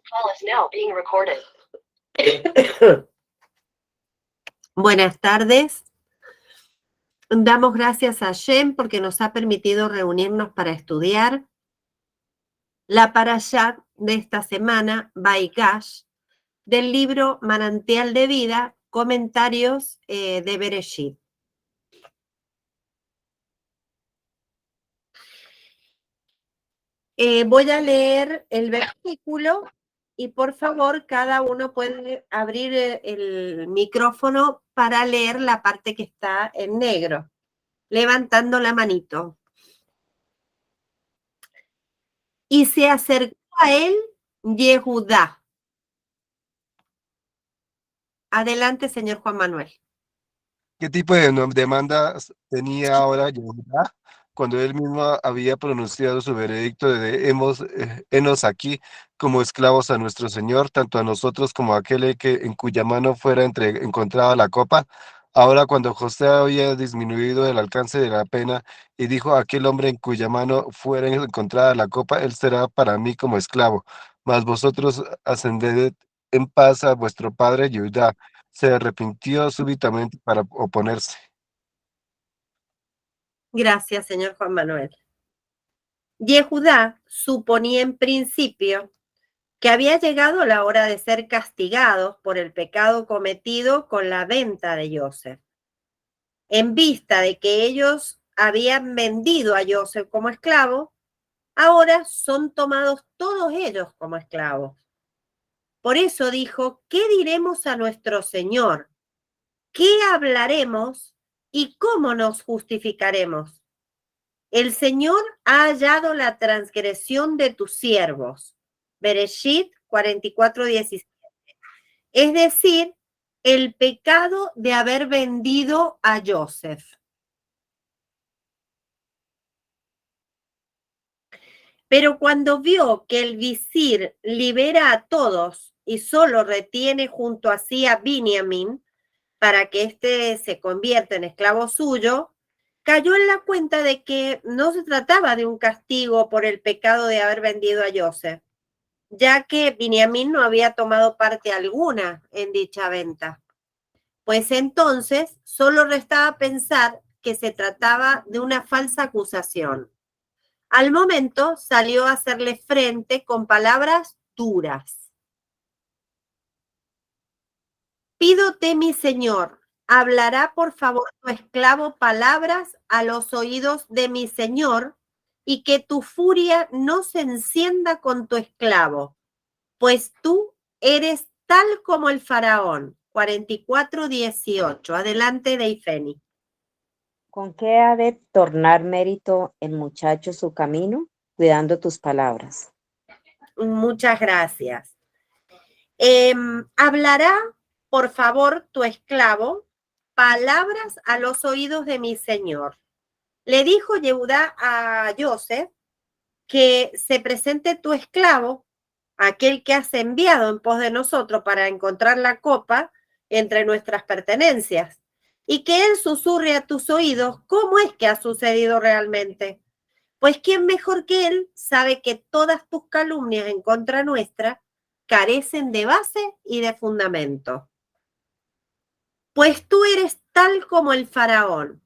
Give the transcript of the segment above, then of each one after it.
Call is now being recorded. Buenas tardes. Damos gracias a Hashem porque nos ha permitido reunirnos para estudiar la parashá de esta semana, Vaigash, del libro Manantial de Vida, comentarios de Bereshit. Voy a leer el versículo y por favor cada uno puede abrir el micrófono para leer la parte que está en negro, levantando la manito. Y se acercó a él Yehudá. Adelante, señor Juan Manuel. ¿Qué tipo de demandas tenía ahora Yehudá cuando él mismo había pronunciado su veredicto de henos aquí como esclavos a nuestro Señor, tanto a nosotros como a aquel en cuya mano fuera encontrada la copa? Ahora cuando José había disminuido el alcance de la pena y dijo a aquel hombre en cuya mano fuera encontrada la copa, él será para mí como esclavo, mas vosotros ascended en paz a vuestro padre Yehudá. Se arrepintió súbitamente para oponerse. Gracias, señor Juan Manuel. Yehudá suponía en principio que había llegado la hora de ser castigados por el pecado cometido con la venta de Yosef. En vista de que ellos habían vendido a Yosef como esclavo, ahora son tomados todos ellos como esclavos. Por eso dijo, ¿qué diremos a nuestro Señor? ¿Qué hablaremos y cómo nos justificaremos? El Señor ha hallado la transgresión de tus siervos. Bereshit 44:17. Es decir, el pecado de haber vendido a Yosef. Pero cuando vio que el visir libera a todos y solo retiene junto a sí a Binyamin para que éste se convierta en esclavo suyo, cayó en la cuenta de que no se trataba de un castigo por el pecado de haber vendido a Yosef, ya que Binyamin no había tomado parte alguna en dicha venta. Pues entonces solo restaba pensar que se trataba de una falsa acusación. Al momento salió a hacerle frente con palabras duras. Pídote, mi señor, hablará por favor tu esclavo palabras a los oídos de mi señor y que tu furia no se encienda con tu esclavo, pues tú eres tal como el faraón. 44:18. Adelante, Deifeni. ¿Con qué ha de tornar mérito el muchacho su camino? Cuidando tus palabras. Muchas gracias. Hablará, por favor, tu esclavo, palabras a los oídos de mi señor. Le dijo Yehudá a Yosef que se presente tu esclavo, aquel que has enviado en pos de nosotros para encontrar la copa entre nuestras pertenencias, y que él susurre a tus oídos cómo es que ha sucedido realmente. Pues quién mejor que él sabe que todas tus calumnias en contra nuestra carecen de base y de fundamento. Pues tú eres tal como el faraón.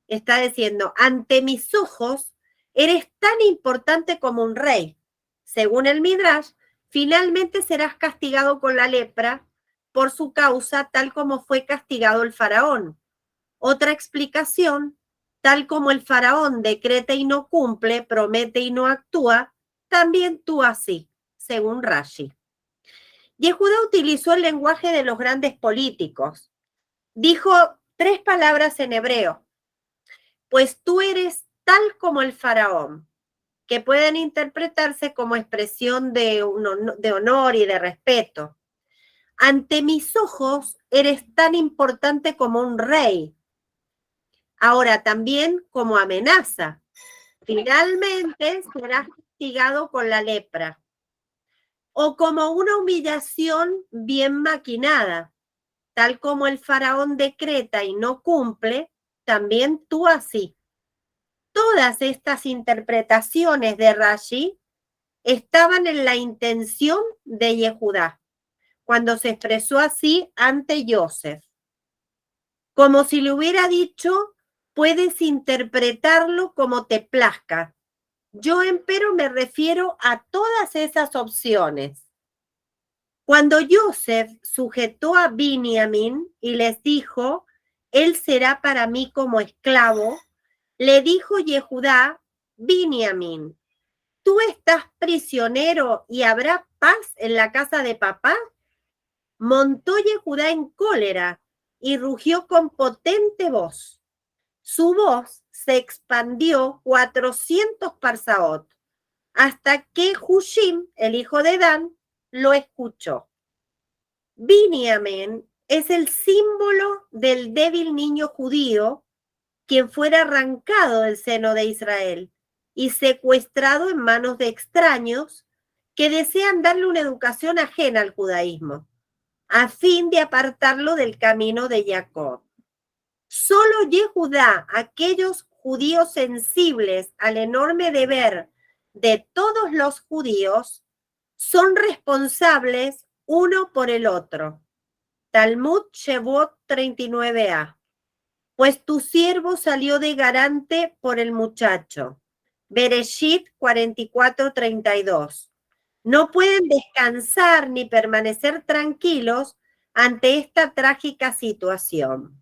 Está diciendo, ante mis ojos eres tan importante como un rey. Según el Midrash, finalmente serás castigado con la lepra por su causa, tal como fue castigado el faraón. Otra explicación, tal como el faraón decreta y no cumple, promete y no actúa, también tú así, según Rashi. Yehudá utilizó el lenguaje de los grandes políticos. Dijo 3 palabras en hebreo. Pues tú eres tal como el faraón, que pueden interpretarse como expresión de honor y de respeto. Ante mis ojos eres tan importante como un rey. Ahora también como amenaza. Finalmente serás castigado con la lepra. O como una humillación bien maquinada, tal como el faraón decreta y no cumple, también tú así. Todas estas interpretaciones de Rashi estaban en la intención de Yehudá, cuando se expresó así ante Joseph. Como si le hubiera dicho, puedes interpretarlo como te plazca. Yo, empero, me refiero a todas esas opciones. Cuando Joseph sujetó a Binyamin y les dijo, él será para mí como esclavo, le dijo Yehudá, Binyamin, ¿tú estás prisionero y habrá paz en la casa de papá? Montó Yehudá en cólera y rugió con potente voz. Su voz se expandió 400 parsaot, hasta que Hushim, el hijo de Dan, lo escuchó. Binyamin es el símbolo del débil niño judío quien fuera arrancado del seno de Israel y secuestrado en manos de extraños que desean darle una educación ajena al judaísmo, a fin de apartarlo del camino de Jacob. Solo Yehudá, aquellos judíos sensibles al enorme deber de todos los judíos, son responsables uno por el otro. Talmud Shevot 39a. Pues tu siervo salió de garante por el muchacho. Bereshit 44:32. No pueden descansar ni permanecer tranquilos ante esta trágica situación.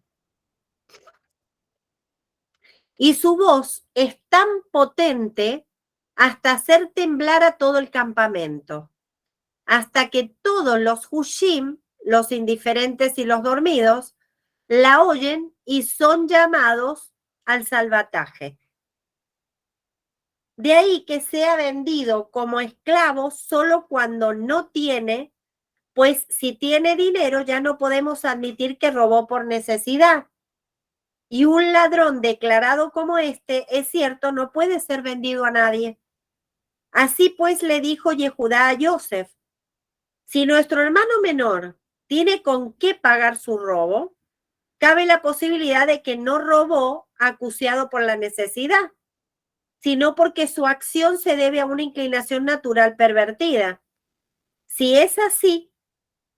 Y su voz es tan potente hasta hacer temblar a todo el campamento, hasta que todos los Hushim, los indiferentes y los dormidos, la oyen y son llamados al salvataje. De ahí que sea vendido como esclavo solo cuando no tiene, pues si tiene dinero ya no podemos admitir que robó por necesidad. Y un ladrón declarado como este, es cierto, no puede ser vendido a nadie. Así pues le dijo Yehudá a Joseph, si nuestro hermano menor tiene con qué pagar su robo, cabe la posibilidad de que no robó acuciado por la necesidad, sino porque su acción se debe a una inclinación natural pervertida. Si es así,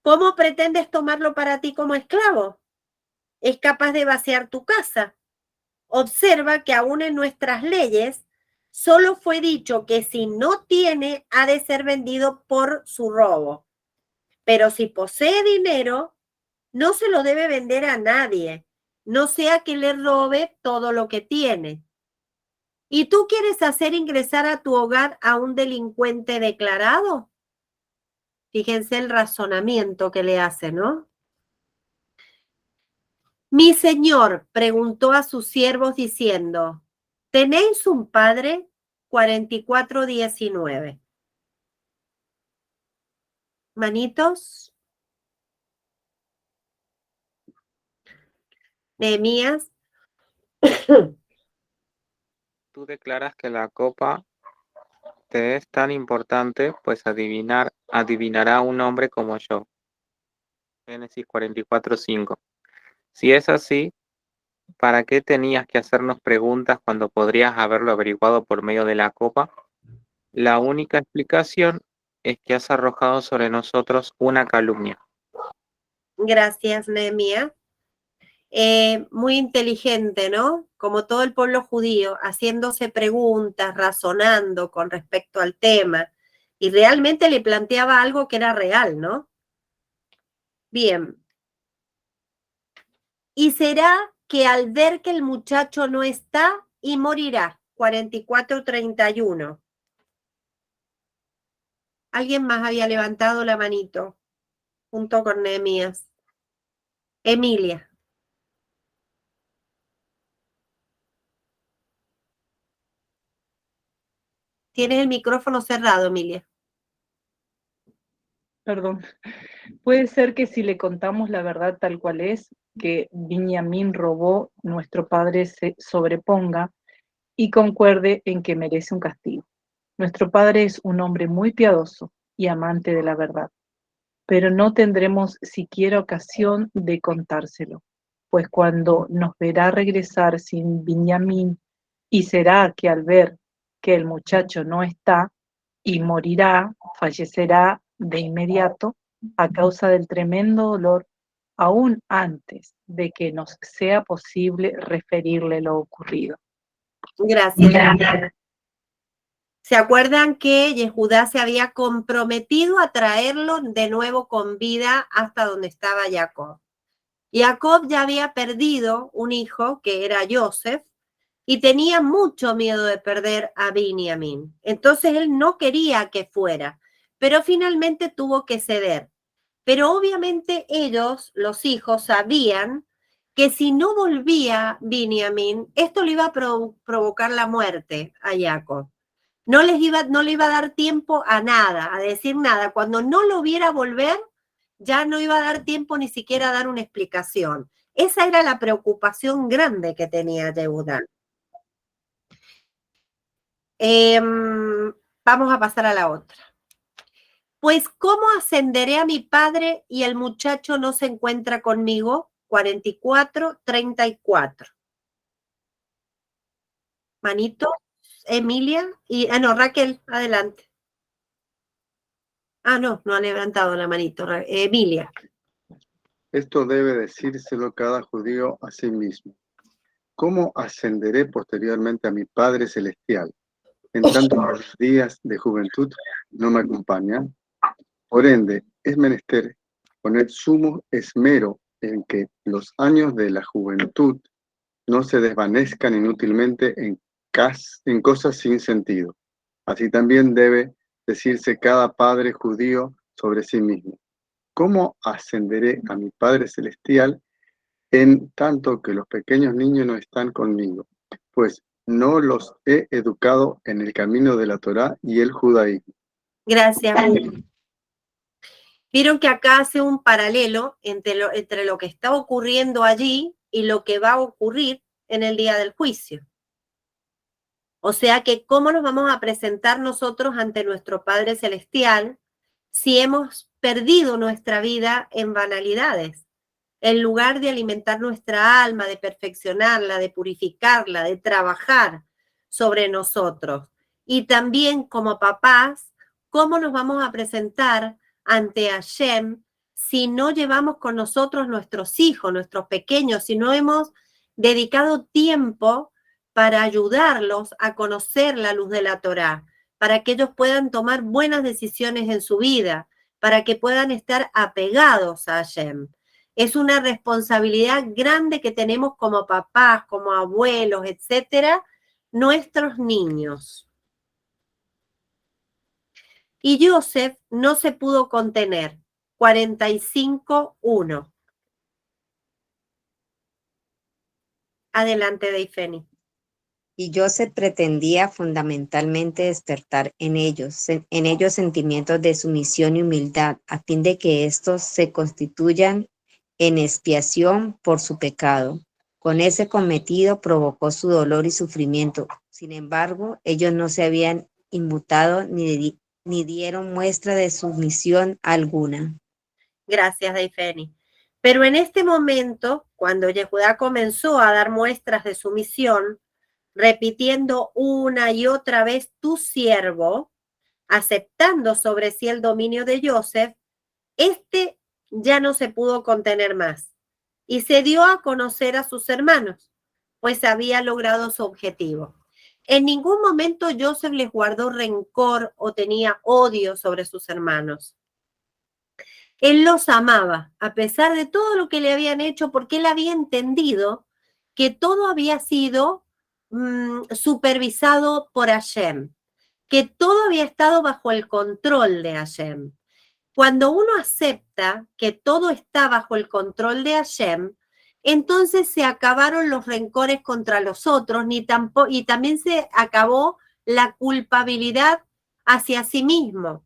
¿cómo pretendes tomarlo para ti como esclavo? Es capaz de vaciar tu casa. Observa que aún en nuestras leyes solo fue dicho que si no tiene, ha de ser vendido por su robo. Pero si posee dinero, no se lo debe vender a nadie, no sea que le robe todo lo que tiene. ¿Y tú quieres hacer ingresar a tu hogar a un delincuente declarado? Fíjense el razonamiento que le hace, ¿no? Mi señor preguntó a sus siervos diciendo, ¿tenéis un padre? 44:19. Manitos. Nehemías. Tú declaras que la copa te es tan importante, pues adivinará un hombre como yo. Génesis 44:5. Si es así, ¿para qué tenías que hacernos preguntas cuando podrías haberlo averiguado por medio de la copa? La única explicación es que has arrojado sobre nosotros una calumnia. Gracias, Nehemías. Muy inteligente, ¿no? Como todo el pueblo judío, haciéndose preguntas, razonando con respecto al tema, y realmente le planteaba algo que era real, ¿no? Bien. Y será que al ver que el muchacho no está, y morirá. 44:31. Alguien más había levantado la manito, junto con Nehemías. Emilia. Tienes el micrófono cerrado, Emilia. Perdón. Puede ser que si le contamos la verdad tal cual es, que Binyamin robó, nuestro padre se sobreponga y concuerde en que merece un castigo. Nuestro padre es un hombre muy piadoso y amante de la verdad, pero no tendremos siquiera ocasión de contárselo, pues cuando nos verá regresar sin Binyamin, y será que al ver que el muchacho no está, y morirá, fallecerá de inmediato a causa del tremendo dolor, aún antes de que nos sea posible referirle lo ocurrido. Gracias. ¿Se acuerdan que Yehudá se había comprometido a traerlo de nuevo con vida hasta donde estaba Jacob? Jacob ya había perdido un hijo, que era Joseph, y tenía mucho miedo de perder a Binyamin. Entonces él no quería que fuera, pero finalmente tuvo que ceder. Pero obviamente ellos, los hijos, sabían que si no volvía Binyamin, esto le iba a provocar la muerte a Jacob. No le iba a dar tiempo a nada, a decir nada. Cuando no lo viera volver, ya no iba a dar tiempo ni siquiera a dar una explicación. Esa era la preocupación grande que tenía Yehudá. Vamos a pasar a la otra. Pues, ¿cómo ascenderé a mi padre y el muchacho no se encuentra conmigo? 44, 34. Manito, Emilia y... no, Raquel, adelante. No ha levantado la manito. Emilia. Esto debe decírselo cada judío a sí mismo. ¿Cómo ascenderé posteriormente a mi Padre Celestial, en tanto que los días de juventud no me acompañan? Por ende, es menester poner sumo esmero en que los años de la juventud no se desvanezcan inútilmente en cosas sin sentido. Así también debe decirse cada padre judío sobre sí mismo. ¿Cómo ascenderé a mi Padre Celestial en tanto que los pequeños niños no están conmigo? Pues no los he educado en el camino de la Torá y el judaísmo. Gracias. Vieron que acá hace un paralelo entre lo que está ocurriendo allí y lo que va a ocurrir en el día del juicio. O sea que, ¿cómo nos vamos a presentar nosotros ante nuestro Padre Celestial si hemos perdido nuestra vida en banalidades? En lugar de alimentar nuestra alma, de perfeccionarla, de purificarla, de trabajar sobre nosotros. Y también como papás, ¿cómo nos vamos a presentar ante Hashem si no llevamos con nosotros nuestros hijos, nuestros pequeños, si no hemos dedicado tiempo para ayudarlos a conocer la luz de la Torá, para que ellos puedan tomar buenas decisiones en su vida, para que puedan estar apegados a Hashem? Es una responsabilidad grande que tenemos como papás, como abuelos, etcétera, nuestros niños. Y Joseph no se pudo contener. 45:1. Adelante, Deifeni. Y Joseph pretendía fundamentalmente despertar en ellos sentimientos de sumisión y humildad, a fin de que estos se constituyan en expiación por su pecado. Con ese cometido provocó su dolor y sufrimiento. Sin embargo, ellos no se habían inmutado ni dieron muestra de sumisión alguna. Gracias, Deifeni. Pero en este momento, cuando Yehudá comenzó a dar muestras de sumisión, repitiendo una y otra vez tu siervo, aceptando sobre sí el dominio de Joseph, este ya no se pudo contener más y se dio a conocer a sus hermanos, pues había logrado su objetivo. En ningún momento Joseph les guardó rencor o tenía odio sobre sus hermanos. Él los amaba, a pesar de todo lo que le habían hecho, porque él había entendido que todo había sido supervisado por Hashem, que todo había estado bajo el control de Hashem. Cuando uno acepta que todo está bajo el control de Hashem, entonces se acabaron los rencores contra los otros y también se acabó la culpabilidad hacia sí mismo,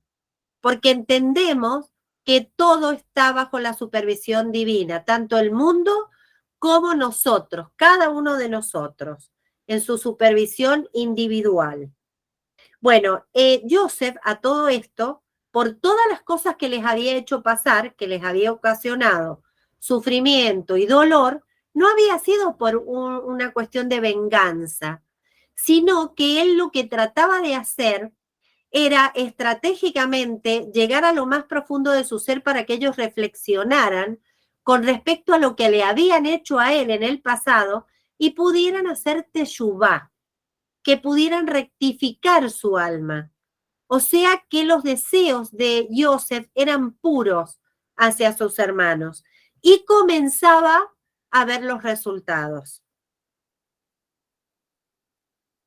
porque entendemos que todo está bajo la supervisión divina, tanto el mundo como nosotros, cada uno de nosotros, en su supervisión individual. Bueno, Joseph a todo esto, por todas las cosas que les había hecho pasar, que les había ocasionado sufrimiento y dolor, no había sido por una cuestión de venganza, sino que él lo que trataba de hacer era estratégicamente llegar a lo más profundo de su ser para que ellos reflexionaran con respecto a lo que le habían hecho a él en el pasado y pudieran hacer teshuvá, que pudieran rectificar su alma. O sea que los deseos de Yosef eran puros hacia sus hermanos y comenzaba a ver los resultados.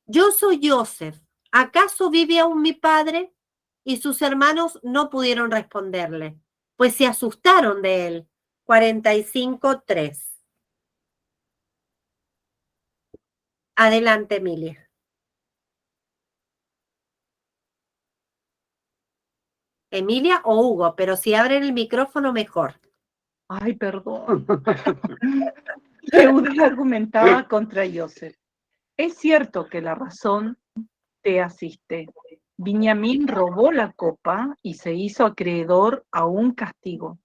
Yo soy Yosef, ¿acaso vive aún mi padre? Y sus hermanos no pudieron responderle, pues se asustaron de él. 45:3. Adelante, Emilia. Emilia o Hugo, pero si abren el micrófono mejor. Ay, perdón. Yehudá argumentaba contra Yosef. Es cierto que la razón te asiste. Binyamin robó la copa y se hizo acreedor a un castigo.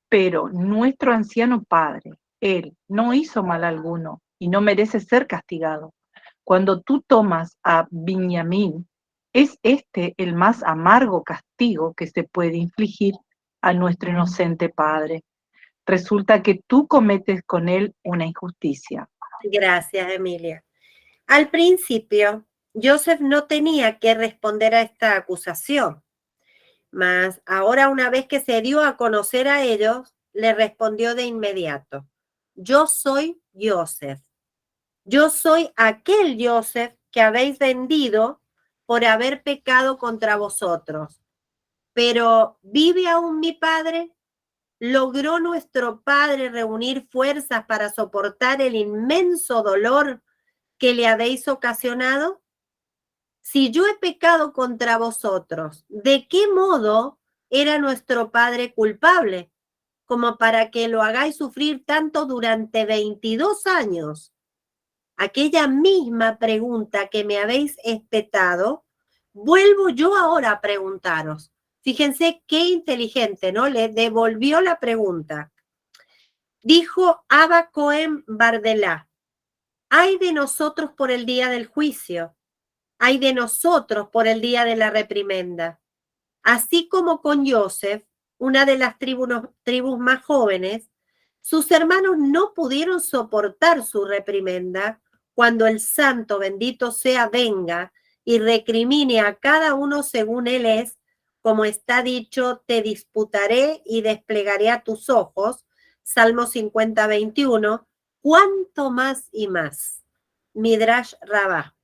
Pero nuestro anciano padre, él, no hizo mal alguno y no merece ser castigado. Cuando tú tomas a Binyamin, es este el más amargo castigo que se puede infligir a nuestro inocente padre. Resulta que tú cometes con él una injusticia. Gracias, Emilia. Al principio, Joseph no tenía que responder a esta acusación, mas ahora una vez que se dio a conocer a ellos, le respondió de inmediato: yo soy Joseph. Yo soy aquel Joseph que habéis vendido por haber pecado contra vosotros. Pero ¿vive aún mi padre? ¿Logró nuestro padre reunir fuerzas para soportar el inmenso dolor que le habéis ocasionado? Si yo he pecado contra vosotros, ¿de qué modo era nuestro padre culpable, como para que lo hagáis sufrir tanto durante 22 años? Aquella misma pregunta que me habéis espetado, vuelvo yo ahora a preguntaros. Fíjense qué inteligente, ¿no? Le devolvió la pregunta. Dijo Abba Cohen Bardelá: ay de nosotros por el día del juicio, ay de nosotros por el día de la reprimenda. Así como con Joseph, una de las tribus más jóvenes, sus hermanos no pudieron soportar su reprimenda cuando el santo bendito sea venga y recrimine a cada uno según él es, como está dicho, te disputaré y desplegaré a tus ojos, Salmo 50:21, cuánto más y más. Midrash Rabá.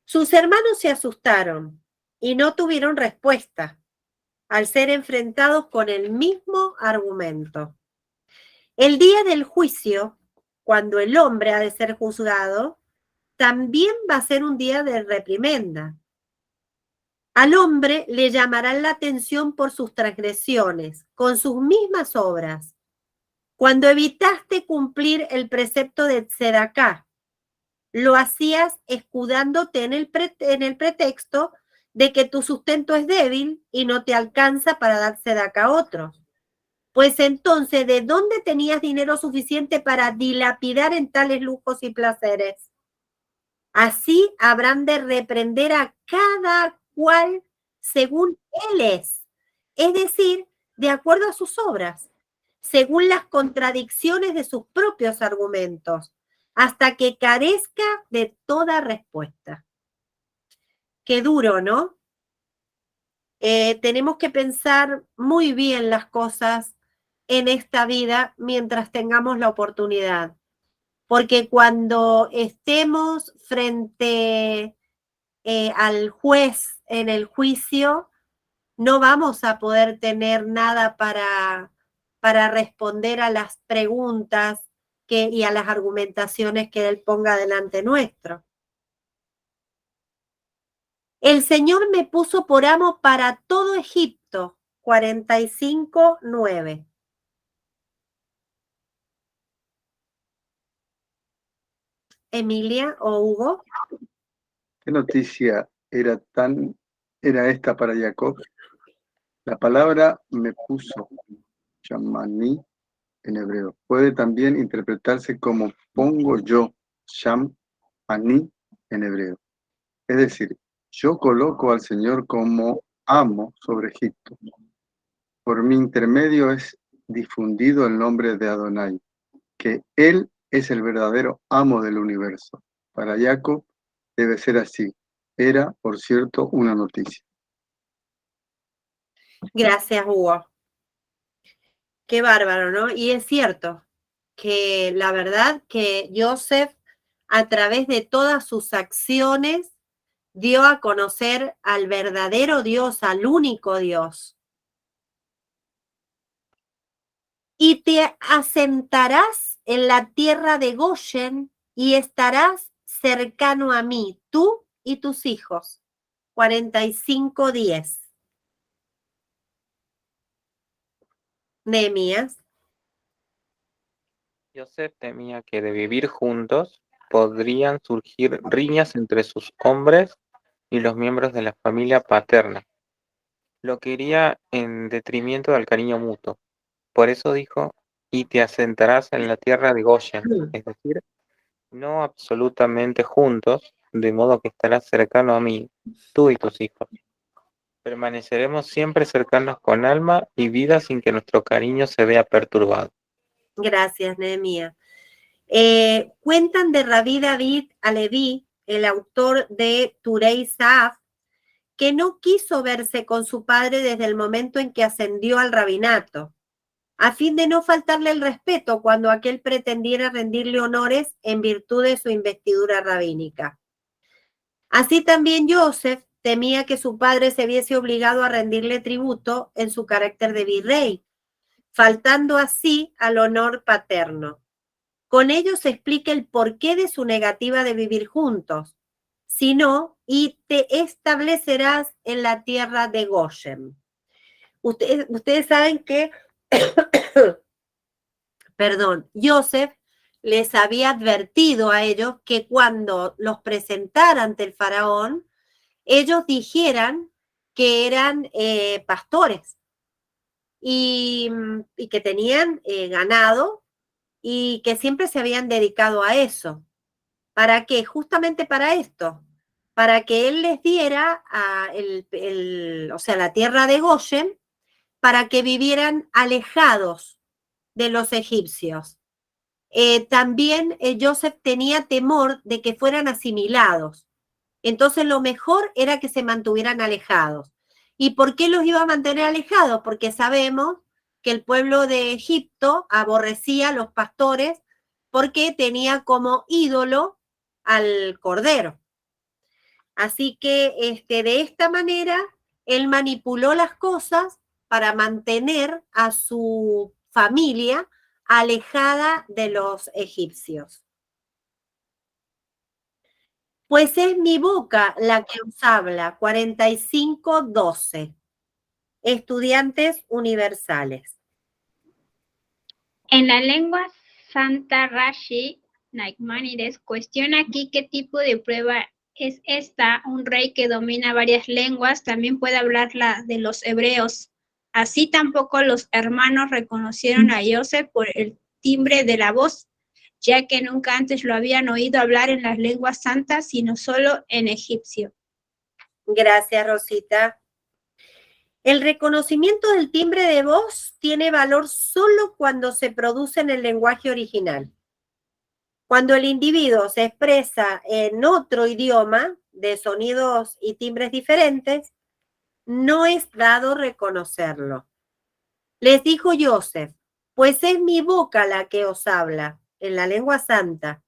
Sus hermanos se asustaron y no tuvieron respuesta al ser enfrentados con el mismo argumento. El día del juicio, cuando el hombre ha de ser juzgado, también va a ser un día de reprimenda. Al hombre le llamarán la atención por sus transgresiones, con sus mismas obras. Cuando evitaste cumplir el precepto de Tzedaká, lo hacías escudándote en el pretexto de que tu sustento es débil y no te alcanza para dar Tzedaká a otros. Pues entonces, ¿de dónde tenías dinero suficiente para dilapidar en tales lujos y placeres? Así habrán de reprender a cada cual según él es decir, de acuerdo a sus obras, según las contradicciones de sus propios argumentos, hasta que carezca de toda respuesta. Qué duro, ¿no? Tenemos que pensar muy bien las cosas en esta vida mientras tengamos la oportunidad, porque cuando estemos frente al juez en el juicio, no vamos a poder tener nada para responder a las preguntas y a las argumentaciones que él ponga delante nuestro. El Señor me puso por amo para todo Egipto. 45:9. Emilia o Hugo. ¿Qué noticia era esta para Jacob? La palabra me puso, Shamani en hebreo, puede también interpretarse como pongo yo, Sham, Ani en hebreo. Es decir, yo coloco al Señor como amo sobre Egipto. Por mi intermedio es difundido el nombre de Adonai, que Él es el verdadero amo del universo. Para Jacob debe ser así. Era, por cierto, una noticia. Gracias, Hugo. Qué bárbaro, ¿no? Y es cierto que la verdad que Joseph, a través de todas sus acciones, dio a conocer al verdadero Dios, al único Dios. Y te asentarás en la tierra de Goshen y estarás cercano a mí, tú y tus hijos. 45:10. Nehemías. Joseph temía que de vivir juntos podrían surgir riñas entre sus hombres y los miembros de la familia paterna, lo que iría en detrimento del cariño mutuo. Por eso dijo, y te asentarás en la tierra de Goshen, es decir, no absolutamente juntos, de modo que estarás cercano a mí, tú y tus hijos. Permaneceremos siempre cercanos con alma y vida sin que nuestro cariño se vea perturbado. Gracias, Nehemías. Cuentan de Rabí David Aleví, el autor de Turei Saaf, que no quiso verse con su padre desde el momento en que ascendió al rabinato, a fin de no faltarle el respeto cuando aquel pretendiera rendirle honores en virtud de su investidura rabínica. Así también Joseph temía que su padre se viese obligado a rendirle tributo en su carácter de virrey, faltando así al honor paterno. Con ello se explica el porqué de su negativa de vivir juntos, sino y te establecerás en la tierra de Goshen. Ustedes saben que, perdón, Joseph les había advertido a ellos que cuando los presentara ante el faraón, ellos dijeran que eran pastores y que tenían ganado y que siempre se habían dedicado a eso. ¿Para qué? Justamente para esto, para que él les diera la tierra de Goshen, para que vivieran alejados de los egipcios. También Joseph tenía temor de que fueran asimilados. Entonces lo mejor era que se mantuvieran alejados. ¿Y por qué los iba a mantener alejados? Porque sabemos que el pueblo de Egipto aborrecía a los pastores porque tenía como ídolo al cordero. Así que de esta manera él manipuló las cosas para mantener a su familia alejada de los egipcios. Pues es mi boca la que os habla. 45:12. Estudiantes universales. En la lengua santa, Rashi Nachmanides cuestiona aquí qué tipo de prueba es esta. Un rey que domina varias lenguas también puede hablar la de los hebreos. Así tampoco los hermanos reconocieron a Joseph por el timbre de la voz, ya que nunca antes lo habían oído hablar en las lenguas santas, sino solo en egipcio. Gracias, Rosita. El reconocimiento del timbre de voz tiene valor solo cuando se produce en el lenguaje original. Cuando el individuo se expresa en otro idioma de sonidos y timbres diferentes, no es dado reconocerlo. Les dijo Joseph, pues es mi boca la que os habla en la lengua santa.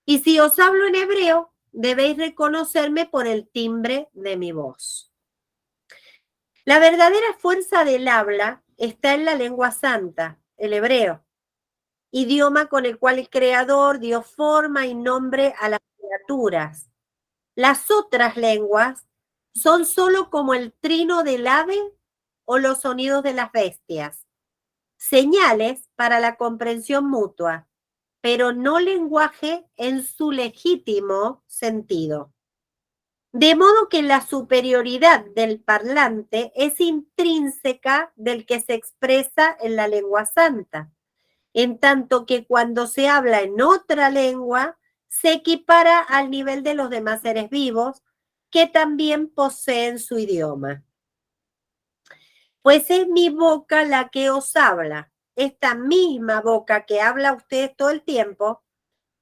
Y si os hablo en hebreo, debéis reconocerme por el timbre de mi voz. La verdadera fuerza del habla está en la lengua santa, el hebreo, idioma con el cual el Creador dio forma y nombre a las criaturas. Las otras lenguas son solo como el trino del ave o los sonidos de las bestias, señales para la comprensión mutua, pero no lenguaje en su legítimo sentido. De modo que la superioridad del parlante es intrínseca del que se expresa en la lengua santa, en tanto que cuando se habla en otra lengua, se equipara al nivel de los demás seres vivos, que también poseen su idioma. Pues es mi boca la que os habla. Esta misma boca que habla ustedes todo el tiempo,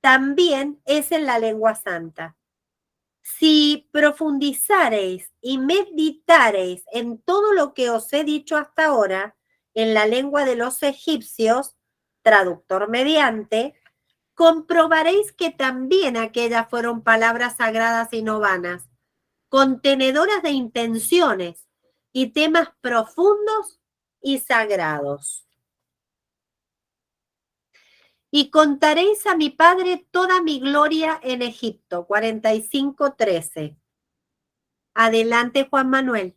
también es en la lengua santa. Si profundizareis y meditareis en todo lo que os he dicho hasta ahora, en la lengua de los egipcios, traductor mediante, comprobaréis que también aquellas fueron palabras sagradas y no vanas, contenedoras de intenciones y temas profundos y sagrados. Y contaréis a mi padre toda mi gloria en Egipto. 45:13. Adelante, Juan Manuel.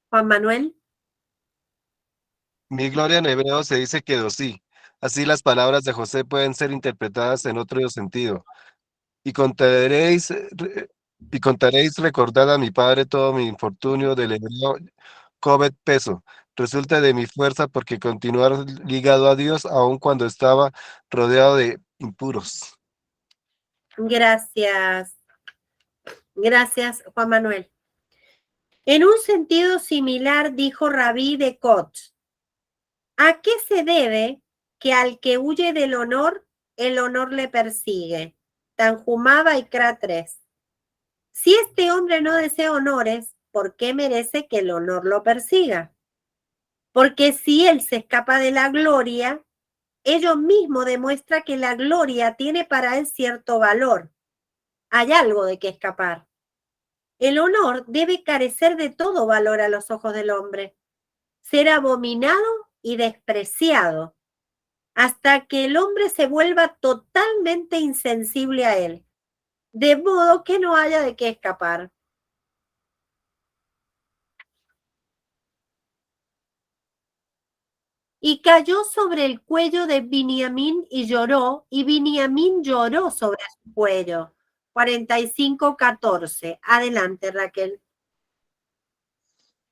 Juan Manuel. Mi gloria en hebreo se dice Kedosí. Así las palabras de José pueden ser interpretadas en otro sentido. Y contaréis recordad a mi padre todo mi infortunio del hebreo Covet peso. Resulta de mi fuerza porque continuar ligado a Dios aun cuando estaba rodeado de impuros. Gracias. Gracias, Juan Manuel. En un sentido similar dijo Rabí de Koch, ¿a qué se debe que al que huye del honor, el honor le persigue? Tanjumá Baikra 3. Si este hombre no desea honores, ¿por qué merece que el honor lo persiga? Porque si él se escapa de la gloria, ello mismo demuestra que la gloria tiene para él cierto valor. Hay algo de qué escapar. El honor debe carecer de todo valor a los ojos del hombre, ser abominado y despreciado, hasta que el hombre se vuelva totalmente insensible a él, de modo que no haya de qué escapar. Y cayó sobre el cuello de Biniamín y Biniamín lloró sobre su cuello. 45:14. Adelante, Raquel.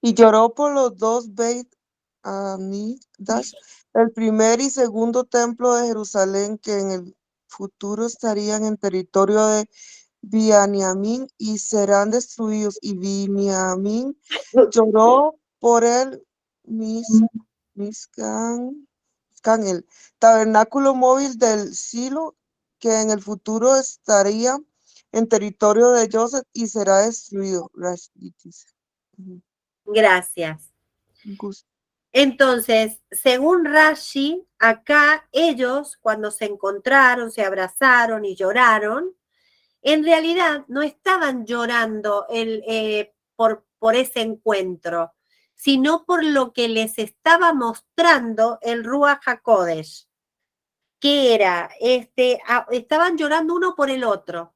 Y lloró por los dos Beit Amidash, el primer y segundo templo de Jerusalén, que en el futuro estarían en territorio de Biniamín y serán destruidos. Y Biniamín lloró por el Mizcan, el tabernáculo móvil del Silo, que en el futuro estaría en territorio de Joseph y será destruido. Gracias. Entonces, según Rashi, acá ellos, cuando se encontraron, se abrazaron y lloraron, en realidad no estaban llorando por ese encuentro, sino por lo que les estaba mostrando el Ruach HaKodesh, que era, estaban llorando uno por el otro.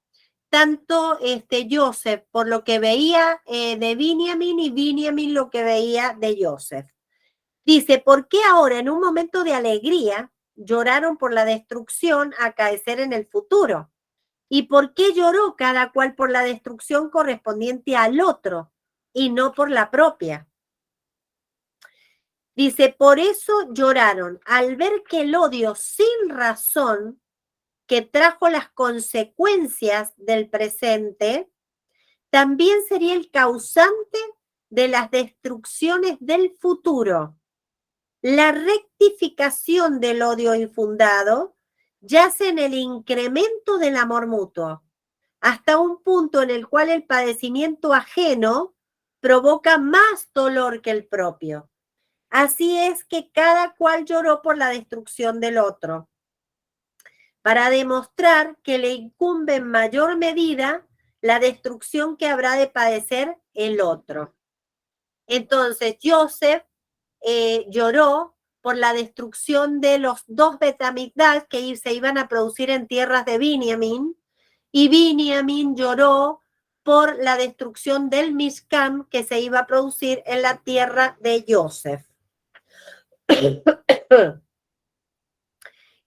Tanto Joseph por lo que veía de Binyamin y Binyamin lo que veía de Joseph. Dice, ¿por qué ahora en un momento de alegría lloraron por la destrucción a acaecer en el futuro? ¿Y por qué lloró cada cual por la destrucción correspondiente al otro y no por la propia? Dice, por eso lloraron al ver que el odio sin razón que trajo las consecuencias del presente, también sería el causante de las destrucciones del futuro. La rectificación del odio infundado yace en el incremento del amor mutuo, hasta un punto en el cual el padecimiento ajeno provoca más dolor que el propio. Así es que cada cual lloró por la destrucción del otro, para demostrar que le incumbe en mayor medida la destrucción que habrá de padecer el otro. Entonces, Joseph lloró por la destrucción de los dos Betamigdash que se iban a producir en tierras de Binyamin, y Binyamin lloró por la destrucción del Mishkan que se iba a producir en la tierra de Joseph.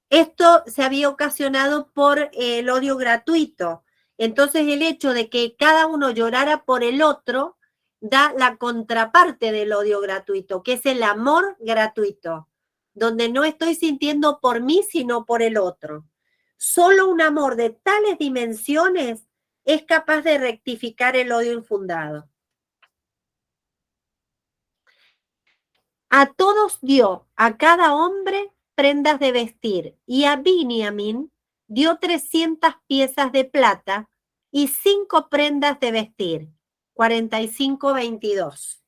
Esto se había ocasionado por el odio gratuito. Entonces, el hecho de que cada uno llorara por el otro da la contraparte del odio gratuito, que es el amor gratuito, donde no estoy sintiendo por mí, sino por el otro. Solo un amor de tales dimensiones es capaz de rectificar el odio infundado. A todos dio, a cada hombre, prendas de vestir, y a Binyamin dio 300 piezas de plata y 5 prendas de vestir. 45:22.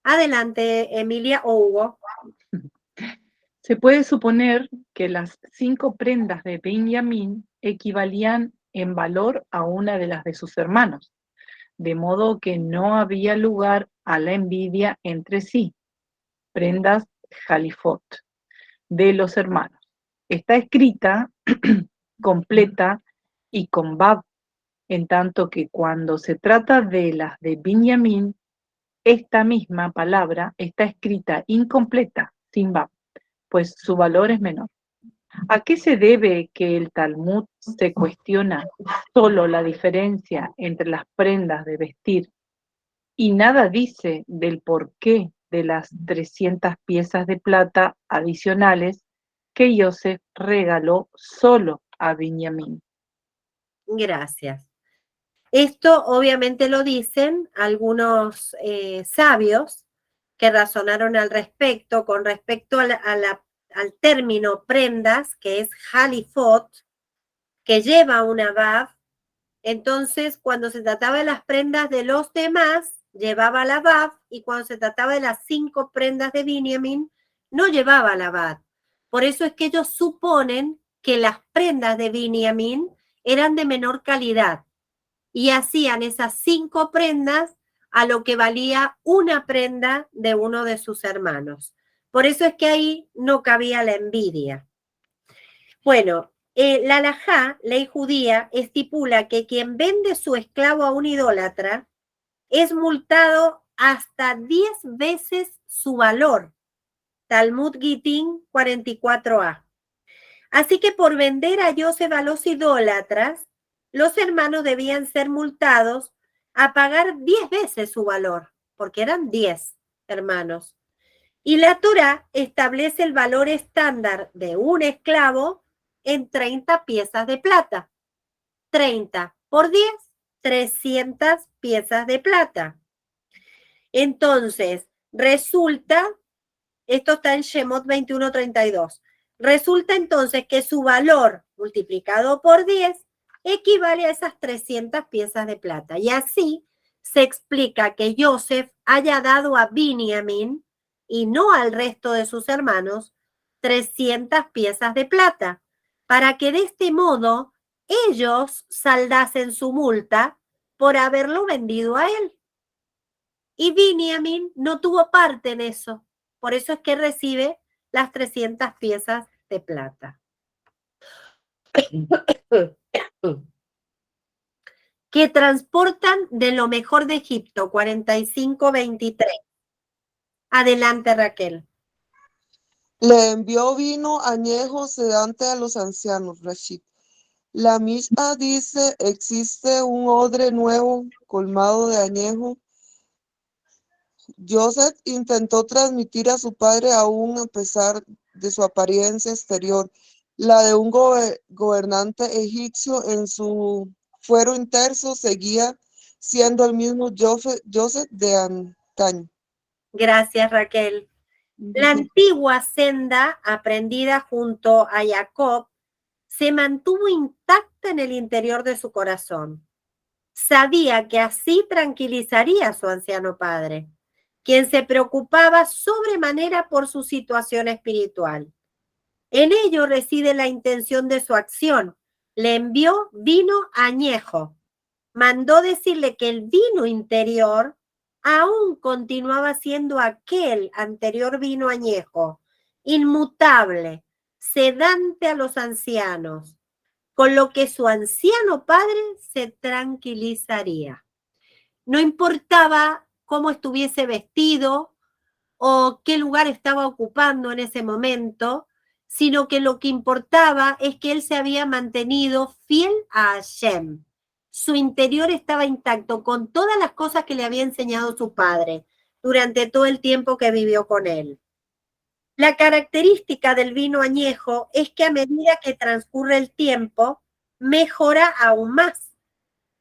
Adelante, Emilia o Hugo. Se puede suponer que las 5 prendas de Benjamín equivalían en valor a una de las de sus hermanos, de modo que no había lugar a la envidia entre sí. Prendas Jalifot de los hermanos. Está escrita completa y con Bab, en tanto que cuando se trata de las de Binyamin, esta misma palabra está escrita incompleta, sin Bab, pues su valor es menor. ¿A qué se debe que el Talmud se cuestiona solo la diferencia entre las prendas de vestir y nada dice del porqué de las 300 piezas de plata adicionales que Yosef regaló solo a Binyamin? Gracias. Esto obviamente lo dicen algunos sabios que razonaron al respecto, con respecto al término prendas, que es Jalifot, que lleva una Vav. Entonces, cuando se trataba de las prendas de los demás, llevaba la Vav, y cuando se trataba de las 5 prendas de Binyamin, no llevaba la Vav. Por eso es que ellos suponen que las prendas de Binyamin eran de menor calidad y hacían esas 5 prendas a lo que valía una prenda de uno de sus hermanos. Por eso es que ahí no cabía la envidia. Bueno, la halajá, ley judía, estipula que quien vende su esclavo a un idólatra es multado hasta 10 veces su valor. Talmud Gitín 44a. Así que por vender a Yosef a los idólatras, los hermanos debían ser multados a pagar 10 veces su valor, porque eran 10 hermanos. Y la Torá establece el valor estándar de un esclavo en 30 piezas de plata. 30 por 10, 300 piezas de plata. Entonces, resulta, esto está en Shemot 21:32, resulta entonces que su valor multiplicado por 10 equivale a esas 300 piezas de plata. Y así se explica que Yosef haya dado a Binyamin y no al resto de sus hermanos 300 piezas de plata, para que de este modo ellos saldasen su multa por haberlo vendido a él. Y Binyamin no tuvo parte en eso. Por eso es que recibe las 300 piezas de plata. Que transportan de lo mejor de Egipto, 45:23. Adelante, Raquel. Le envió vino añejo sedante a los ancianos, Rashid. La Mishnah dice, existe un odre nuevo colmado de añejo. Joseph intentó transmitir a su padre, aún a pesar de su apariencia exterior, la de un gobernante egipcio. En su fuero interno seguía siendo el mismo Joseph de antaño. Gracias, Raquel. La antigua senda aprendida junto a Jacob se mantuvo intacta en el interior de su corazón. Sabía que así tranquilizaría a su anciano padre, quien se preocupaba sobremanera por su situación espiritual. En ello reside la intención de su acción. Le envió vino añejo. Mandó decirle que el vino interior aún continuaba siendo aquel anterior vino añejo, inmutable, sedante a los ancianos, con lo que su anciano padre se tranquilizaría. No importaba cómo estuviese vestido o qué lugar estaba ocupando en ese momento, sino que lo que importaba es que él se había mantenido fiel a Hashem. Su interior estaba intacto con todas las cosas que le había enseñado su padre durante todo el tiempo que vivió con él. La característica del vino añejo es que a medida que transcurre el tiempo, mejora aún más.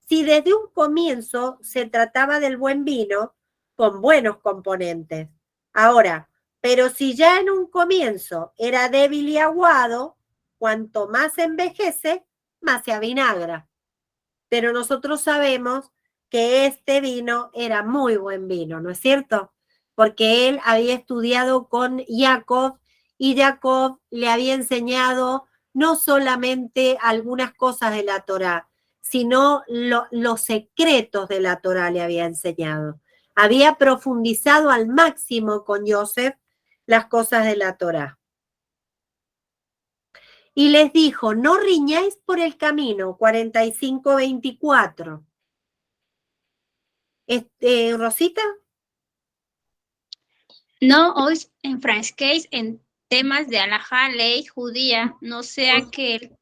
Si desde un comienzo se trataba del buen vino, con buenos componentes. Ahora, pero si ya en un comienzo era débil y aguado, cuanto más envejece, más se avinagra. Pero nosotros sabemos que este vino era muy buen vino, ¿no es cierto? Porque él había estudiado con Jacob y Jacob le había enseñado no solamente algunas cosas de la Torá, sino los secretos de la Torá le había enseñado. Había profundizado al máximo con Yosef las cosas de la Torá. Y les dijo, no riñáis por el camino, 45-24. Rosita. No os enfrasquéis en temas de alajá, ley judía, no sea que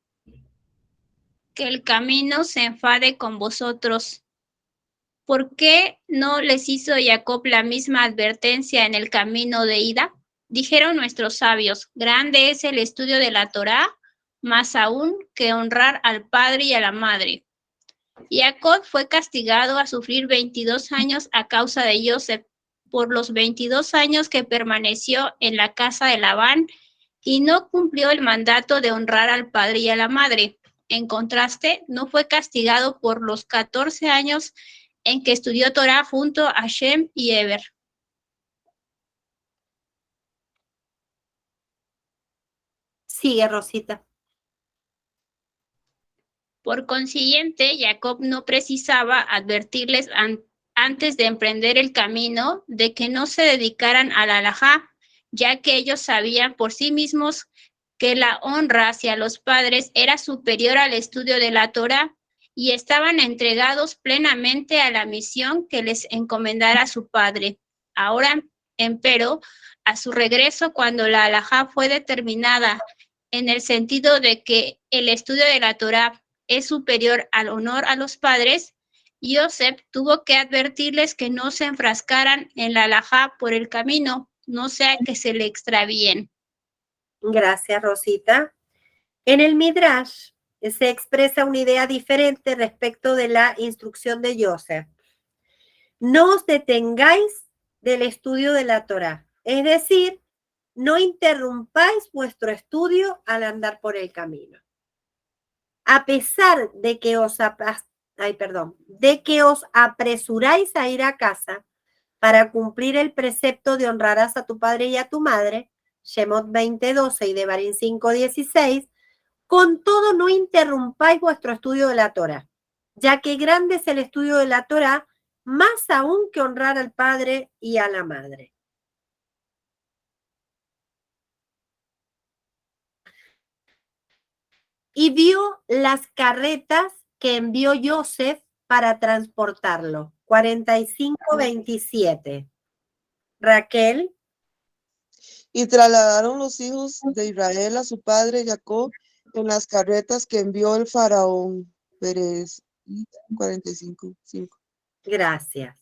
el camino se enfade con vosotros. ¿Por qué no les hizo Jacob la misma advertencia en el camino de ida? Dijeron nuestros sabios, grande es el estudio de la Torá, más aún que honrar al padre y a la madre. Jacob fue castigado a sufrir 22 años a causa de Joseph, por los 22 años que permaneció en la casa de Labán y no cumplió el mandato de honrar al padre y a la madre. En contraste, no fue castigado por los 14 años en que estudió Torá junto a Shem y Eber. Sigue, Rosita. Por consiguiente, Jacob no precisaba advertirles antes de emprender el camino de que no se dedicaran a la halajá, ya que ellos sabían por sí mismos que la honra hacia los padres era superior al estudio de la Torá y estaban entregados plenamente a la misión que les encomendara su padre. Ahora, empero, a su regreso, cuando la halajá fue determinada en el sentido de que el estudio de la Torá es superior al honor a los padres, Yosef tuvo que advertirles que no se enfrascaran en la halajá por el camino, no sea que se le extravíen. Gracias, Rosita. En el Midrash se expresa una idea diferente respecto de la instrucción de Yosef. No os detengáis del estudio de la Torá, es decir, no interrumpáis vuestro estudio al andar por el camino. A pesar de que os apresuráis a ir a casa para cumplir el precepto de honrarás a tu padre y a tu madre, Shemot 20:12 y Devarim 5:16, con todo no interrumpáis vuestro estudio de la Torá, ya que grande es el estudio de la Torá, más aún que honrar al padre y a la madre. Y vio las carretas que envió Yosef para transportarlo. 45-27. Raquel. Y trasladaron los hijos de Israel a su padre Jacob en las carretas que envió el faraón. Pérez 45:5. Gracias.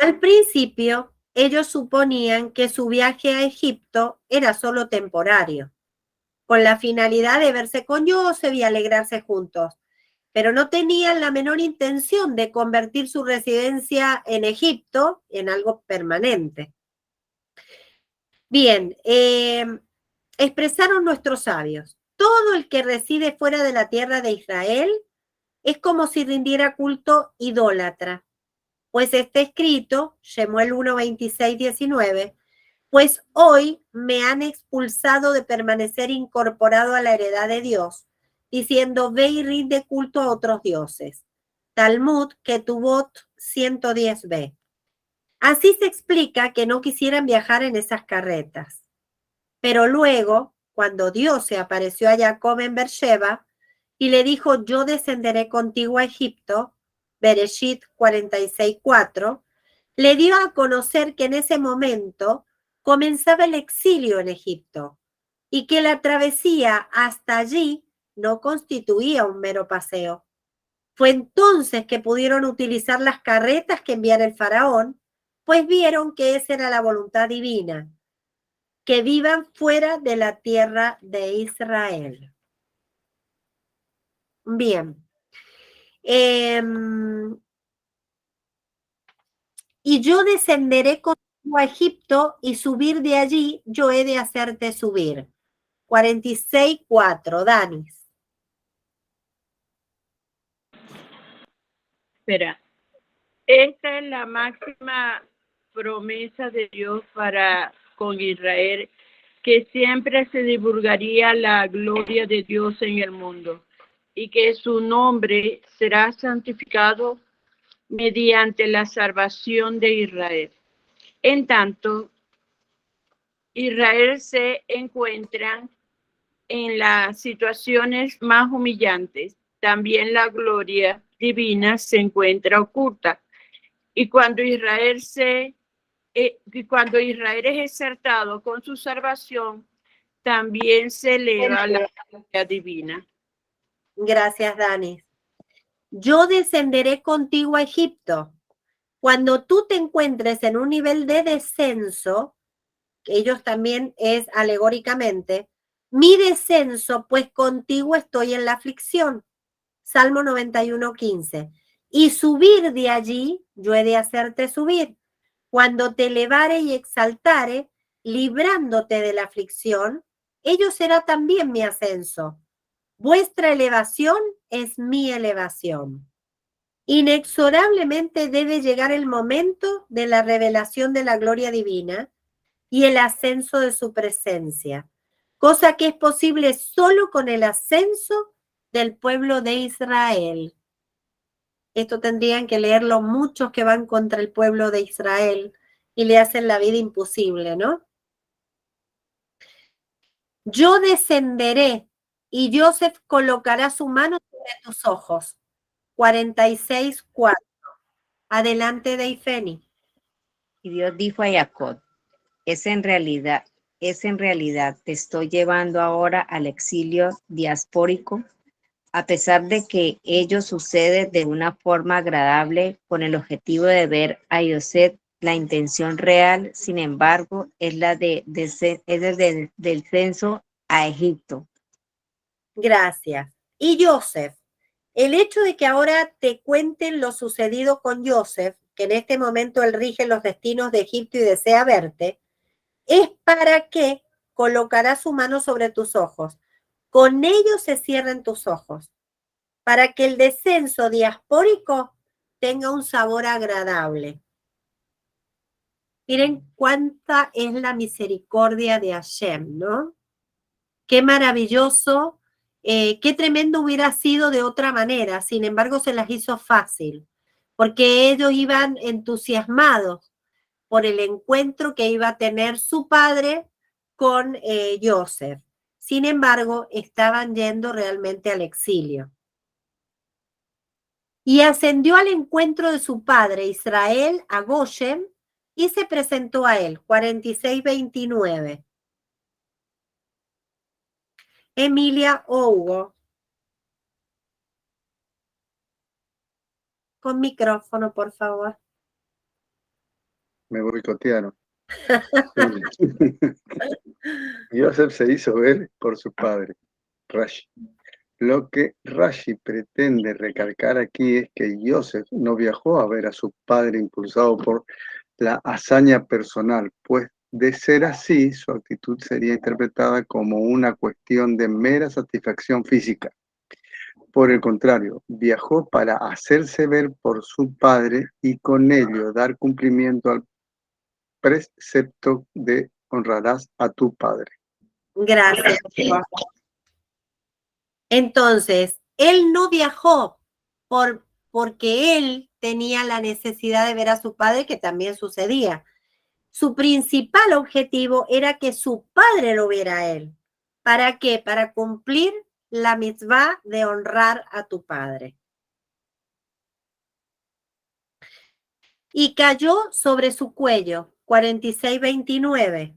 Al principio, ellos suponían que su viaje a Egipto era solo temporario, con la finalidad de verse con Yosef y alegrarse juntos, pero no tenían la menor intención de convertir su residencia en Egipto en algo permanente. Bien, expresaron nuestros sabios, todo el que reside fuera de la tierra de Israel es como si rindiera culto idólatra, pues está escrito, Shemuel 1:26-19, pues hoy me han expulsado de permanecer incorporado a la heredad de Dios, diciendo, ve y rinde culto a otros dioses. Talmud, Ketubot 110b. Así se explica que no quisieran viajar en esas carretas. Pero luego, cuando Dios se apareció a Jacob en Beersheba y le dijo, yo descenderé contigo a Egipto, Bereshit 46:4, le dio a conocer que en ese momento comenzaba el exilio en Egipto y que la travesía hasta allí no constituía un mero paseo. Fue entonces que pudieron utilizar las carretas que enviara el faraón, pues vieron que esa era la voluntad divina. que vivan fuera de la tierra de Israel. Bien. Y yo descenderé contigo a Egipto y subir de allí, yo he de hacerte subir. 46:4, Danis. Espera, esta es la máxima promesa de Dios para con Israel, que siempre se divulgaría la gloria de Dios en el mundo y que su nombre será santificado mediante la salvación de Israel. En tanto, Israel se encuentra en las situaciones más humillantes. También la gloria divina se encuentra oculta. Y cuando Israel es exaltado con su salvación, también se eleva la gloria divina. Gracias, Danis. Yo descenderé contigo a Egipto. Cuando tú te encuentres en un nivel de descenso, que ellos también es alegóricamente, mi descenso, pues contigo estoy en la aflicción. Salmo 91:15. Y subir de allí, yo he de hacerte subir. Cuando te elevare y exaltare, librándote de la aflicción, ello será también mi ascenso. Vuestra elevación es mi elevación. Inexorablemente debe llegar el momento de la revelación de la gloria divina y el ascenso de su presencia, cosa que es posible solo con el ascenso del pueblo de Israel. Esto tendrían que leerlo muchos que van contra el pueblo de Israel y le hacen la vida imposible, ¿no? Yo descenderé y Joseph colocará su mano sobre tus ojos. 46:4. Adelante, Deifeni. Y Dios dijo a Jacob, es en realidad, te estoy llevando ahora al exilio diaspórico, a pesar de que ello sucede de una forma agradable con el objetivo de ver a Yosef. La intención real, sin embargo, es la del censo a Egipto. Gracias. Y Joseph, el hecho de que ahora te cuenten lo sucedido con Joseph, que en este momento él rige los destinos de Egipto y desea verte, es para que colocará su mano sobre tus ojos. Con ello se cierren tus ojos, para que el descenso diaspórico tenga un sabor agradable. Miren cuánta es la misericordia de Hashem, ¿no? Qué maravilloso, qué tremendo hubiera sido de otra manera. Sin embargo, se las hizo fácil, porque ellos iban entusiasmados por el encuentro que iba a tener su padre con Joseph. Sin embargo, estaban yendo realmente al exilio. Y ascendió al encuentro de su padre Israel a Goshen y se presentó a él. 46:29. Emilia o Hugo. Con micrófono, por favor. Me boicotearon. Joseph se hizo ver por su padre, Rashi. Lo que Rashi pretende recalcar aquí es que Joseph no viajó a ver a su padre impulsado por la hazaña personal, pues de ser así, su actitud sería interpretada como una cuestión de mera satisfacción física. Por el contrario, viajó para hacerse ver por su padre y con ello dar cumplimiento al precepto de honrarás a tu padre. Gracias. Entonces, él no viajó porque él tenía la necesidad de ver a su padre, que también sucedía. Su principal objetivo era que su padre lo viera a él. ¿Para qué? Para cumplir la mitzvah de honrar a tu padre. Y cayó sobre su cuello. 46:29.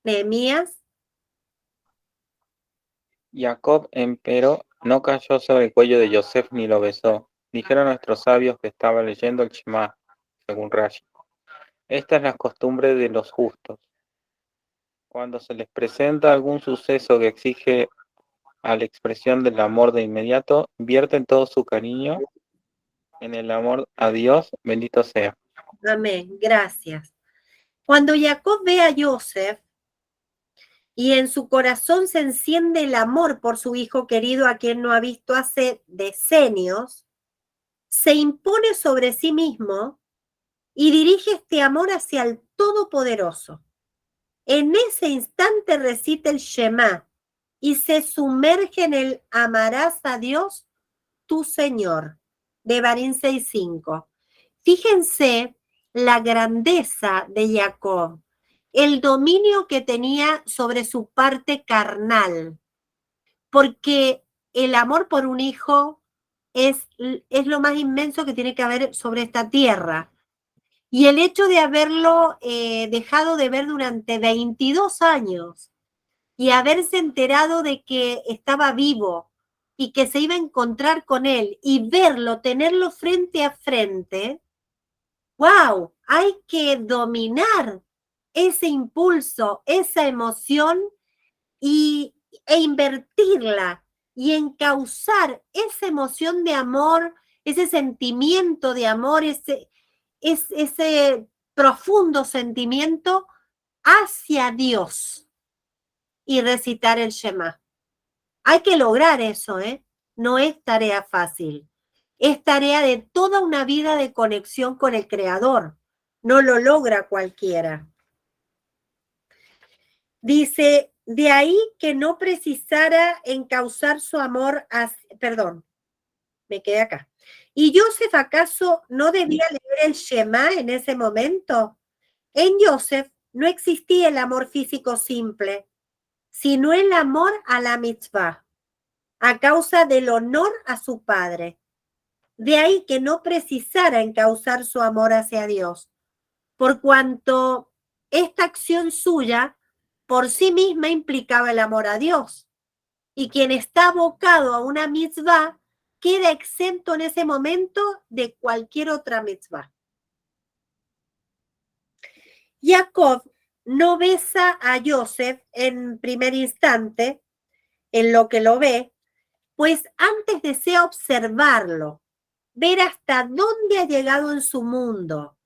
Nehemías. Jacob, empero, no cayó sobre el cuello de Yosef ni lo besó. Dijeron nuestros sabios que estaba leyendo el Shema, según Rashi. Esta es la costumbre de los justos. Cuando se les presenta algún suceso que exige a la expresión del amor de inmediato, vierten todo su cariño en el amor a Dios, bendito sea. Amén, gracias. Cuando Jacob ve a Joseph y en su corazón se enciende el amor por su hijo querido a quien no ha visto hace decenios, se impone sobre sí mismo y dirige este amor hacia el Todopoderoso. En ese instante recita el Shema y se sumerge en el amarás a Dios, tu Señor, de Barín 6:5. Fíjense la grandeza de Jacob, el dominio que tenía sobre su parte carnal, porque el amor por un hijo es lo más inmenso que tiene que haber sobre esta tierra. Y el hecho de haberlo dejado de ver durante 22 años y haberse enterado de que estaba vivo y que se iba a encontrar con él y verlo, tenerlo frente a frente, ¡wow! Hay que dominar ese impulso, esa emoción e invertirla y encauzar esa emoción de amor, ese sentimiento de amor, ese profundo sentimiento hacia Dios y recitar el Shema. Hay que lograr eso, ¿eh? No es tarea fácil. Es tarea de toda una vida de conexión con el Creador. No lo logra cualquiera. Dice, de ahí que no precisara encauzar su amor hacia... Perdón, me quedé acá. ¿Y Joseph acaso no debía leer el Shema en ese momento? En Joseph no existía el amor físico simple, sino el amor a la mitzvah, a causa del honor a su padre. De ahí que no precisara encauzar su amor hacia Dios, por cuanto esta acción suya por sí misma implicaba el amor a Dios. Y quien está abocado a una mitzvah queda exento en ese momento de cualquier otra mitzvah. Jacob no besa a Joseph en primer instante, en lo que lo ve, pues antes desea observarlo, ver hasta dónde ha llegado en su mundo,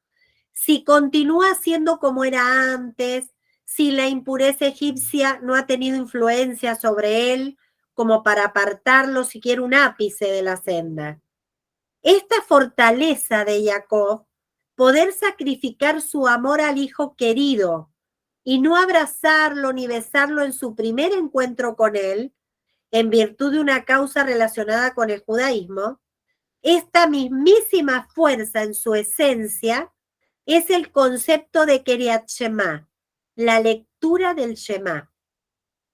si continúa siendo como era antes, si la impureza egipcia no ha tenido influencia sobre él como para apartarlo siquiera un ápice de la senda. Esta fortaleza de Jacob, poder sacrificar su amor al hijo querido y no abrazarlo ni besarlo en su primer encuentro con él, en virtud de una causa relacionada con el judaísmo, esta mismísima fuerza en su esencia es el concepto de Keriat Shema, la lectura del Shema,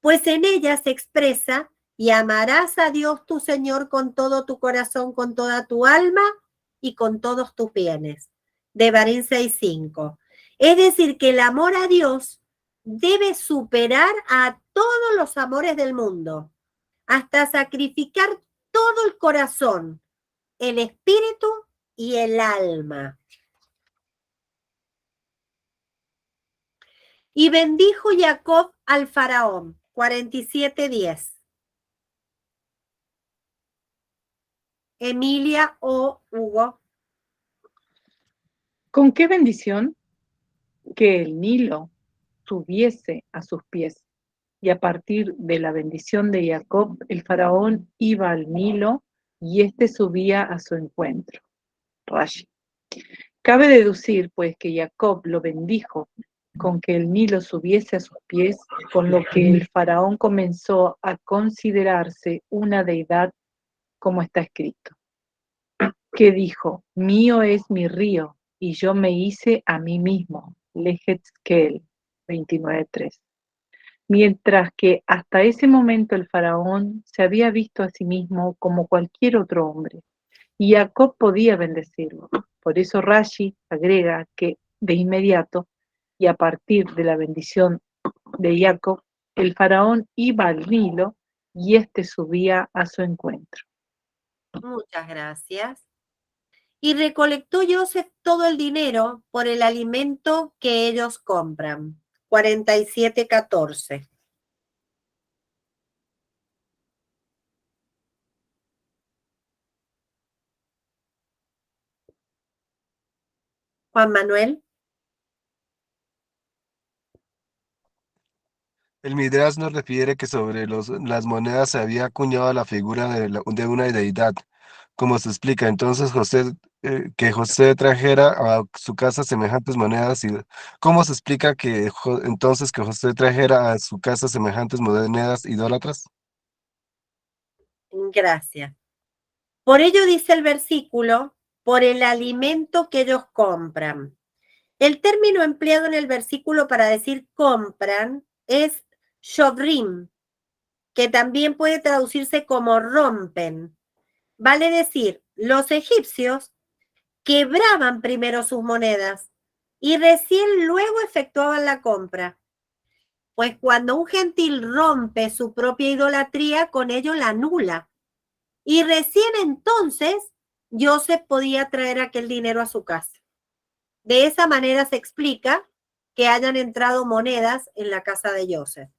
pues en ella se expresa y amarás a Dios tu Señor con todo tu corazón, con toda tu alma y con todos tus bienes. De Barín 6:5. Es decir, que el amor a Dios debe superar a todos los amores del mundo, hasta sacrificar todo el corazón, el espíritu y el alma. Y bendijo Jacob al faraón, 47:10. Emilia o Hugo. ¿Con qué bendición? Que el Nilo subiese a sus pies. Y a partir de la bendición de Jacob, el faraón iba al Nilo y éste subía a su encuentro. Rashi. Cabe deducir, pues, que Jacob lo bendijo con que el Nilo subiese a sus pies, con lo que el faraón comenzó a considerarse una deidad, como está escrito, que dijo, mío es mi río, y yo me hice a mí mismo, Lejezkel 29:3. Mientras que hasta ese momento el faraón se había visto a sí mismo como cualquier otro hombre, y Jacob podía bendecirlo. Por eso Rashi agrega que de inmediato, y a partir de la bendición de Jacob, el faraón iba al Nilo y éste subía a su encuentro. Muchas gracias. Y recolectó Joseph todo el dinero por el alimento que ellos compran. 47:14. Juan Manuel. El Midrash nos refiere que sobre las monedas se había acuñado la figura de una deidad, como se explica. Entonces que José trajera a su casa semejantes monedas y ¿cómo se explica que entonces que José trajera a su casa semejantes monedas idólatras? Gracias. Por ello dice el versículo, por el alimento que ellos compran. El término empleado en el versículo para decir compran es shobrim, que también puede traducirse como rompen. Vale decir, los egipcios quebraban primero sus monedas y recién luego efectuaban la compra. Pues cuando un gentil rompe su propia idolatría, con ello la anula. Y recién entonces Joseph podía traer aquel dinero a su casa. De esa manera se explica que hayan entrado monedas en la casa de Joseph.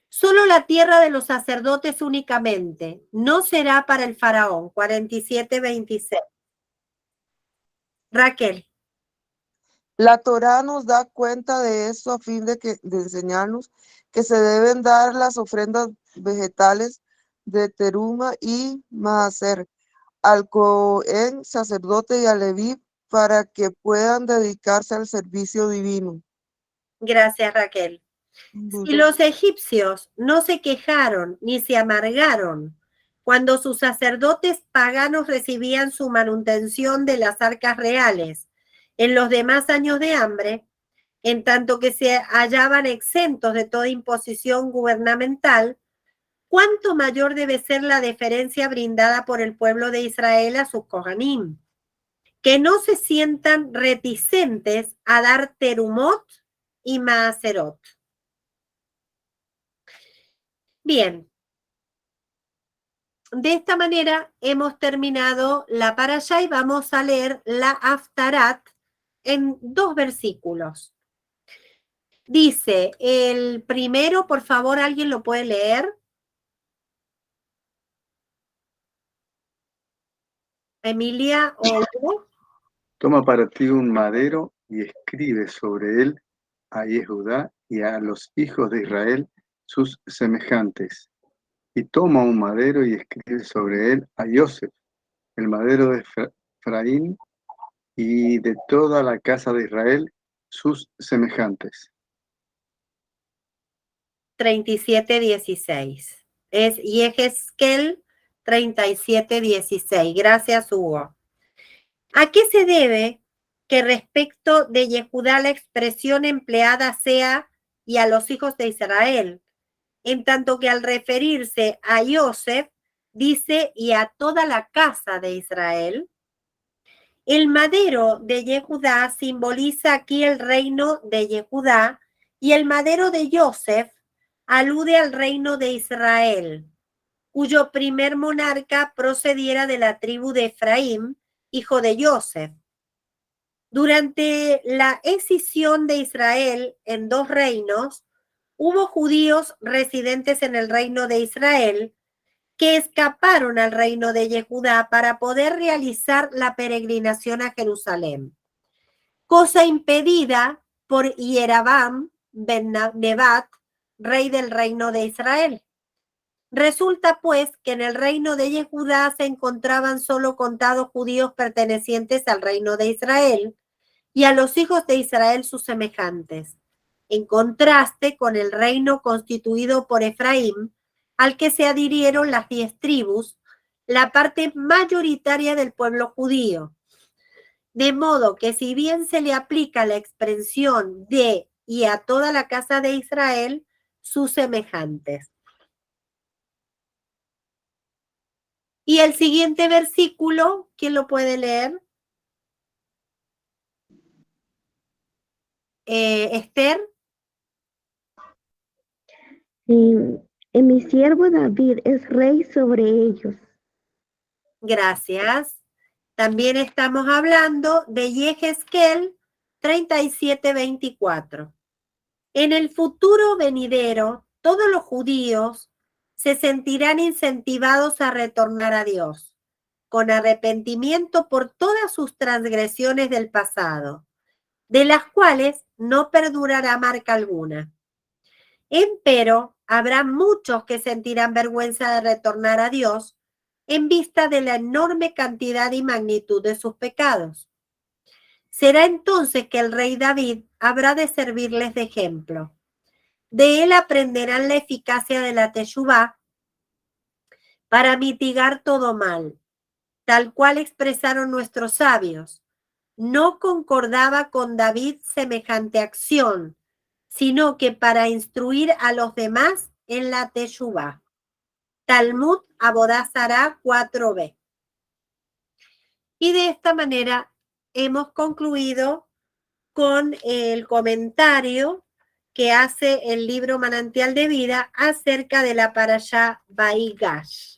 Solo la tierra de los sacerdotes únicamente, no será para el faraón. 47:26. Raquel. La Torá nos da cuenta de esto a fin de enseñarnos que se deben dar las ofrendas vegetales de teruma y maaser al Cohen, sacerdote, y al Leví para que puedan dedicarse al servicio divino. Gracias, Raquel. Si los egipcios no se quejaron ni se amargaron cuando sus sacerdotes paganos recibían su manutención de las arcas reales en los demás años de hambre, en tanto que se hallaban exentos de toda imposición gubernamental, ¿cuánto mayor debe ser la deferencia brindada por el pueblo de Israel a sus Kohanim? Que no se sientan reticentes a dar terumot y maaserot. Bien, de esta manera hemos terminado la parashá y vamos a leer la Haftarat en 2 versículos. Dice, el primero, por favor, ¿alguien lo puede leer? Emilia o Hugo. Toma para ti un madero y escribe sobre él a Yehudá y a los hijos de Israel sus semejantes. Y toma un madero y escribe sobre él a Joseph, el madero de Efraín, y de toda la casa de Israel sus semejantes. 37:16. Es Yehezkel 37:16. Gracias, Hugo. ¿A qué se debe que respecto de Yehudá la expresión empleada sea y a los hijos de Israel, en tanto que al referirse a Joseph dice y a toda la casa de Israel? El madero de Yehudá simboliza aquí el reino de Yehudá y el madero de Joseph alude al reino de Israel, cuyo primer monarca procediera de la tribu de Efraín, hijo de Joseph. Durante la escisión de Israel en 2 reinos, hubo judíos residentes en el reino de Israel que escaparon al reino de Yehudá para poder realizar la peregrinación a Jerusalén, cosa impedida por Hierabam ben Nebat, rey del reino de Israel. Resulta pues que en el reino de Yehudá se encontraban solo contados judíos pertenecientes al reino de Israel y a los hijos de Israel sus semejantes, en contraste con el reino constituido por Efraín, al que se adhirieron las 10 tribus, la parte mayoritaria del pueblo judío. De modo que si bien se le aplica la expresión de y a toda la casa de Israel, sus semejantes. Y el siguiente versículo, ¿quién lo puede leer? Esther. Mi siervo David es rey sobre ellos. Gracias. También estamos hablando de Yehezkel 37:24. En el futuro venidero, todos los judíos se sentirán incentivados a retornar a Dios, con arrepentimiento por todas sus transgresiones del pasado, de las cuales no perdurará marca alguna. Empero, habrá muchos que sentirán vergüenza de retornar a Dios en vista de la enorme cantidad y magnitud de sus pecados. Será entonces que el rey David habrá de servirles de ejemplo. De él aprenderán la eficacia de la teshuvá para mitigar todo mal, tal cual expresaron nuestros sabios. No concordaba con David semejante acción, sino que para instruir a los demás en la teshuvá. Talmud Abodá Zará 4b. Y de esta manera hemos concluido con el comentario que hace el libro Manantial de Vida acerca de la parashá Vaigash.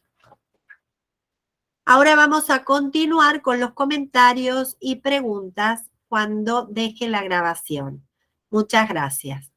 Ahora vamos a continuar con los comentarios y preguntas cuando deje la grabación. Muchas gracias.